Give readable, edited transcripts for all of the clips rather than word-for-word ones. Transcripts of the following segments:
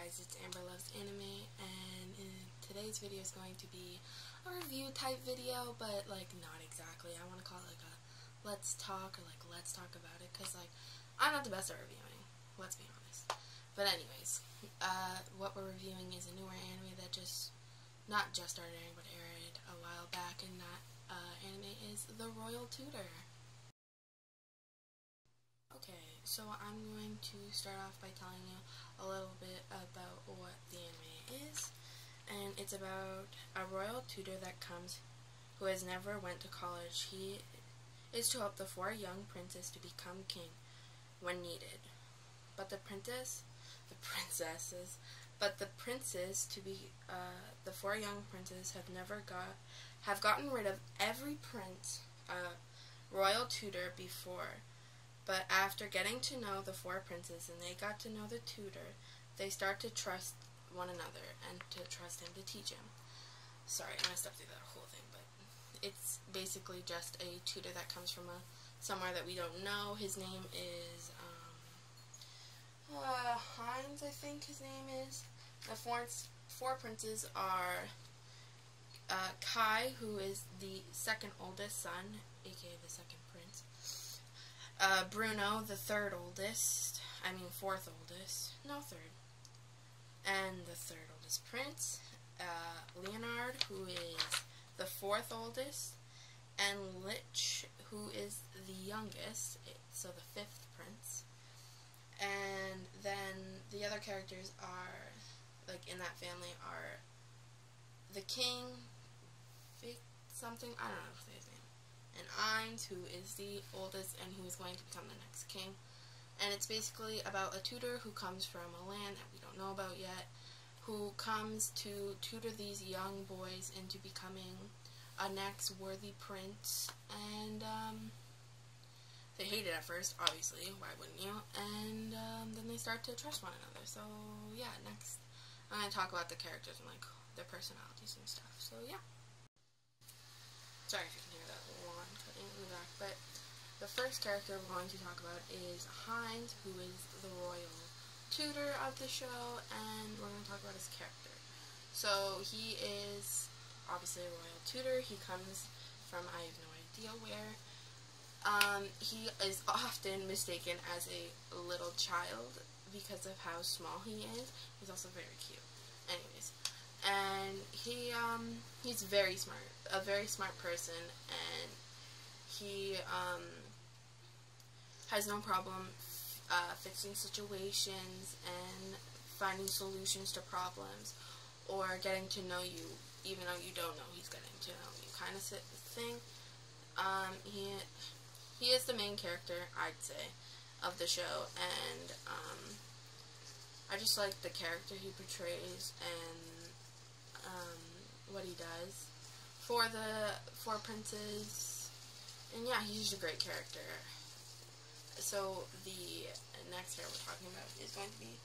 guys, it's Amber Loves Anime, and today's video is going to be a review type video, but like not exactly. I want to call it like a let's talk, or like let's talk about it, because like I'm not the best at reviewing, let's be honest. But anyways, what we're reviewing is a newer anime that not just started airing, but aired a while back, and that anime is The Royal Tutor. Okay, so I'm going to start off by telling you a little bit about what the anime is. And it's about a royal tutor that comes who has never went to college. He is to help the four young princes to become king when needed. But the four young princes have gotten rid of every prince, royal tutor before. But after getting to know the four princes and they got to know the tutor, they start to trust one another and to trust him to teach him. Sorry, I messed up through that whole thing, but it's basically just a tutor that comes from somewhere that we don't know. His name is Heinz, I think his name is. The four princes are Kai, who is the second oldest son, aka the second prince. Bruno, the fourth oldest. And the third oldest prince. Leonard, who is the fourth oldest. And Lich, who is the youngest, so the fifth prince. And then the other characters are, like in that family, are the king, something, I don't know his name. And Ainz, who is the oldest and who is going to become the next king. And it's basically about a tutor who comes from a land that we don't know about yet, who comes to tutor these young boys into becoming a next worthy prince. And they hate it at first, obviously, why wouldn't you? And then they start to trust one another. So yeah, next I'm going to talk about the characters and like their personalities and stuff. So yeah. Sorry if you can hear that lawn cutting in the back, but the first character we're going to talk about is Heinz, who is the royal tutor of the show, and we're going to talk about his character. So he is obviously a royal tutor. He comes from, I have no idea where. He is often mistaken as a little child because of how small he is. He's also very cute. Anyways. And he's very smart, a very smart person, and he has no problem fixing situations and finding solutions to problems, or getting to know you even though you don't know he's getting to know you, kind of thing. He is the main character, I'd say, of the show, and I just like the character he portrays and what he does for the four princes, and yeah, he's just a great character. So the next hero we're talking about is going to be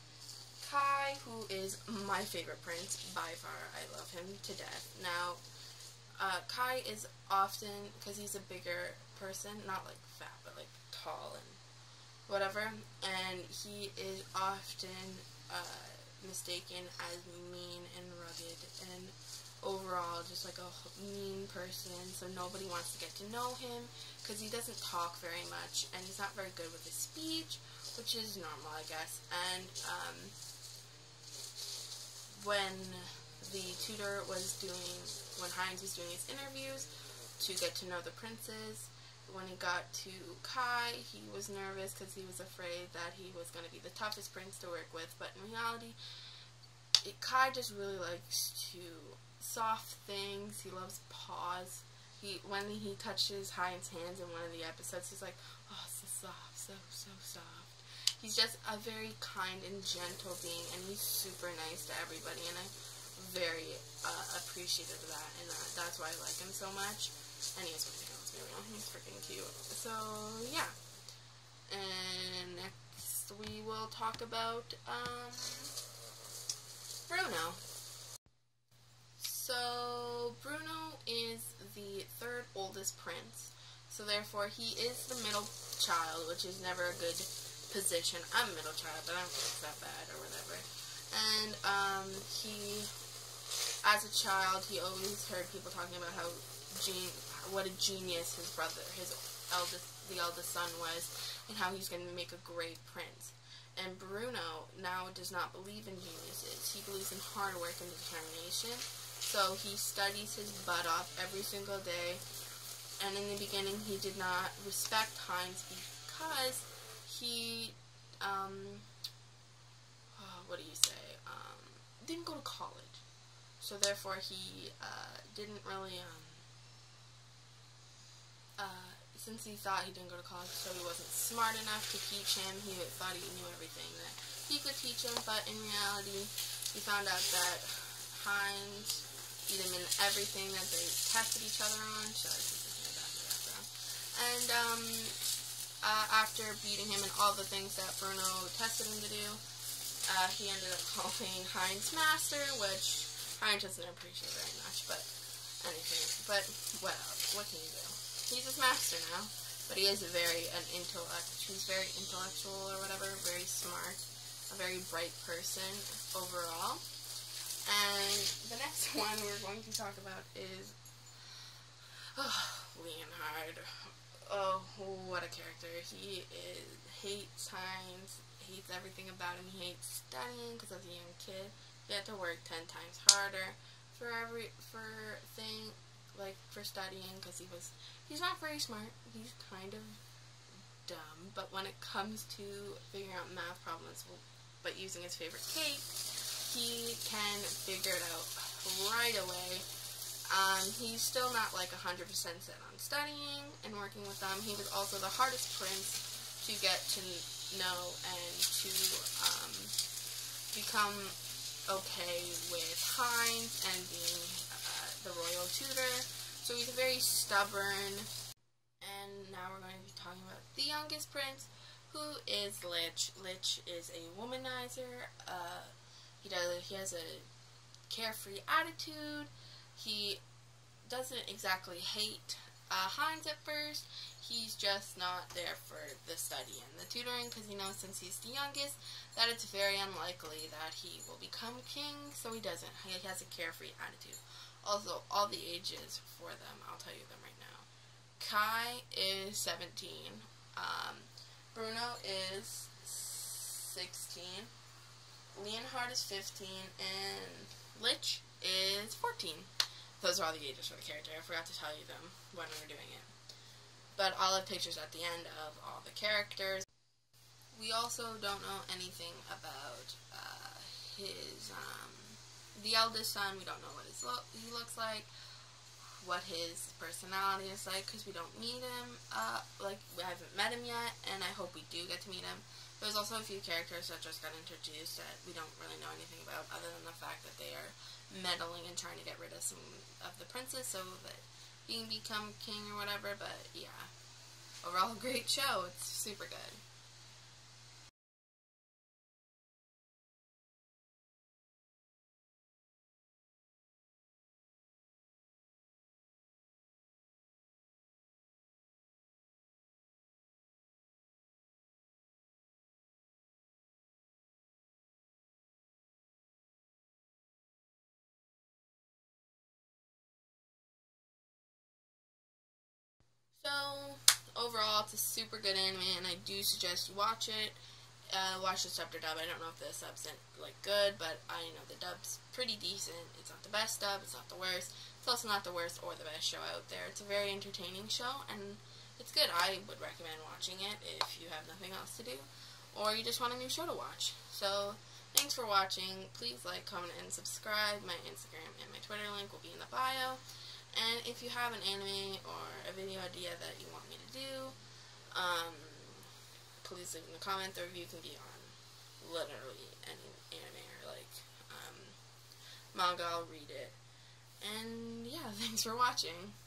Kai, who is my favorite prince by far. I love him to death. Now, Kai is often, because he's a bigger person, not like fat, but like tall and whatever, and he is often mistaken as mean and rugged and overall just like a mean person, so nobody wants to get to know him because he doesn't talk very much and he's not very good with his speech, which is normal, I guess. And when Heinz was doing his interviews to get to know the princes, when he got to Kai, he was nervous because he was afraid that he was going to be the toughest prince to work with, but in reality, Kai just really likes to soft things. He loves paws. When he touches Heinz's hands in one of the episodes, he's like, oh, so soft, so soft. He's just a very kind and gentle being, and he's super nice to everybody, and I'm very appreciative of that, and that's why I like him so much. And he has something else, maybe. He's freaking cute. So, yeah. And next we will talk about, Bruno. So, Bruno is the third oldest prince. So, therefore, he is the middle child, which is never a good position. I'm a middle child, but I don't think it's that bad or whatever. And he, as a child, he always heard people talking about how what a genius his brother, the eldest son was, and how he's going to make a great prince. And Bruno now does not believe in geniuses. He believes in hard work and determination. So he studies his butt off every single day. And in the beginning, he did not respect Heinz because he, didn't go to college. So therefore, he didn't really, since he thought he didn't go to college, so he wasn't smart enough to teach him. He thought he knew everything that he could teach him, but in reality, he found out that Heinz beat him in everything that they tested each other on. So I think there's no doubt in the background. And after beating him in all the things that Bruno tested him to do, he ended up calling Heinz master, which Heinz doesn't appreciate very much, but anything. But what else? What can you do? He's his master now, but he is he's very intellectual or whatever, very smart, a very bright person overall. And the next one we're going to talk about is Leonhard. Oh, what a character. He hates Heinz, hates everything about him. He hates studying because as a young kid, he had to work 10 times harder for studying because he's not very smart. He's kind of dumb, but when it comes to figuring out math problems, but using his favorite cake, he can figure it out right away. He's still not like 100% set on studying and working with them. He was also the hardest prince to get to know and to become okay with Heinz and being the royal tutor. So he's very stubborn. And now we're going to be talking about the youngest prince, who is Lich. Lich is a womanizer. He has a carefree attitude. He doesn't exactly hate Heinz at first. He's just not there for the study and the tutoring because he knows since he's the youngest that it's very unlikely that he will become king, so he doesn't. He has a carefree attitude. Also, all the ages for them, I'll tell you them right now. Kai is 17. Bruno is 16. Leonhard is 15. And Lich is 14. Those are all the ages for the character. I forgot to tell you them when we were doing it. But I'll have pictures at the end of all the characters. We also don't know anything about the eldest son. We don't know what he looks like, what his personality is like, because we don't meet him. We haven't met him yet, and I hope we do get to meet him. There's also a few characters that just got introduced that we don't really know anything about, other than the fact that they are meddling and trying to get rid of some of the princes so that he can become king or whatever. But yeah, overall, great show. It's super good. So, overall, it's a super good anime, and I do suggest you watch it. Watch the sub or dub. I don't know if the sub's good, but I know the dub's pretty decent. It's not the best dub, it's not the worst. It's also not the worst or the best show out there. It's a very entertaining show, and it's good. I would recommend watching it if you have nothing else to do, or you just want a new show to watch. So, thanks for watching. Please like, comment, and subscribe. My Instagram and my Twitter link will be in the bio. And if you have an anime or a video idea that you want me to do, please leave in the comment. The review can be on literally any anime or manga. I'll read it. And yeah, thanks for watching.